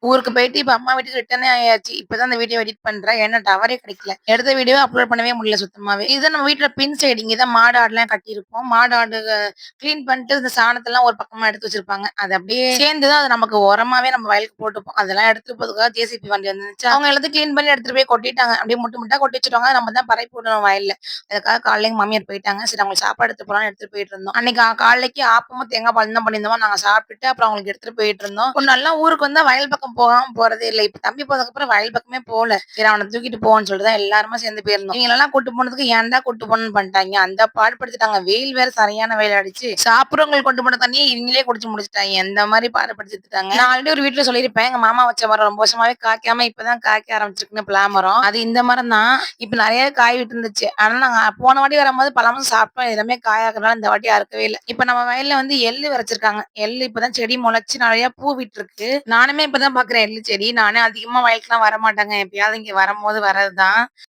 ஊருக்கு போயிட்டு இப்ப அம்மா வீட்டுக்கு ரிட்டர்னே ஆயாச்சு. இப்பதான் அந்த வீடியோ எடிட் பண்றேன். ஏன்னா டவரே கிடைக்கல. எடுத்த வீடியோவ அப்லோட் பண்ணவே முடியல சுத்தமாவே. இதுதான் நம்ம வீட்ல பின் சைடு. இங்க தான் மாடு, ஆடுலாம் கட்டியிருப்போம். மாடு, ஆடு கிளீன் பண்ணிட்டு இந்த சாணத்தெல்லாம் ஒரு பக்கமா எடுத்து வச்சிருப்பாங்க. அது அப்படியே சேர்ந்து தான் அது நமக்கு உரமாவே நம்ம வயலுக்கு போட்டுப்போம். அதெல்லாம் எடுத்துட்டு போறதுக்காக ஜேசிபி வண்டி வந்துருந்துச்சா, அவங்க எல்லாத்தையும் கிளீன் பண்ணி எடுத்துட்டு போய் கொட்டிட்டாங்க. அப்படியே முட்டு முட்டா கொட்டி வச்சுட்டாங்க. நம்ம தான் பரப்பி விடணும் வயல்ல. அதுக்காக காலையில எங்க மாமியார் போயிட்டாங்க. சரி அவங்களுக்கு சாப்பாடு எடுத்துட்டு போலான்னு எடுத்துட்டு போயிட்டு இருந்தோம். அன்னைக்கு காலைக்கு ஆப்பமும் தேங்காய் பாலும் தான் பண்ணியிருந்தோம். நாங்க சாப்பிட்டுட்டு அப்புறம் அவங்களுக்கு எடுத்துட்டு போயிட்டு இருந்தோம். ஒரு நல்லா ஊருக்கு வந்தா வயல் பக்கம் போகாம போறதே இல்ல. இப்ப தம்பி போனதுக்கப்புறம் வயல் பக்கமே போல. சரி அவன தூக்கிட்டு போவோன்னு சொல்லிட்டு தான் எல்லாருமே சேர்ந்து போயிருந்தோம். இவங்களெல்லாம் கூட்டு போனதுக்கு ஏன்டா கூட்டு போனோம்னு பண்ணிட்டாங்க. அந்த பாடுபடுத்திட்டாங்க. வெயில் வேற சரியான வெயில் அடிச்சு. சாப்பிடுறவங்களுக்கு கொண்டு போன தண்ணிய இவங்களே குடிச்சு முடிச்சுட்டாங்க. எந்த மாரி பாடுபடுத்திட்டாங்க. நான் ஆல்ரெடி ஒரு வீட்ல சொல்லியிருப்பேன். எங்க மாமா வச்ச மரம் ரொம்ப வருஷமாவே காய்க்காம இப்பதான் காய்க்க ஆரம்பிச்சிருக்குன்னு பலா மரம். அது இந்த மரம் தான். இப்ப நெறைய காய் விட்டு இருந்துச்சு. ஆனா நாங்க போன வாட்டி வரும்போது பலாமும் சாப்பிட்டோம். எல்லாமே காயாக்குறதுனால இந்த வாட்டி அறுக்கவே இல்ல. இப்ப நம்ம வயல்ல வந்து எள்ளு விதைச்சிருக்காங்க. எள்ளு இப்பதான் செடி முளைச்சு நெறைய பூ விட்டுருக்கு. நானுமே இப்பதான் பாக்குறேன் எள்ளு செடி. நானே அதிகமா வயலுக்குலாம் வரமாட்டேங்க. எப்பயாவது இங்க வரும்போது வரதுதான்.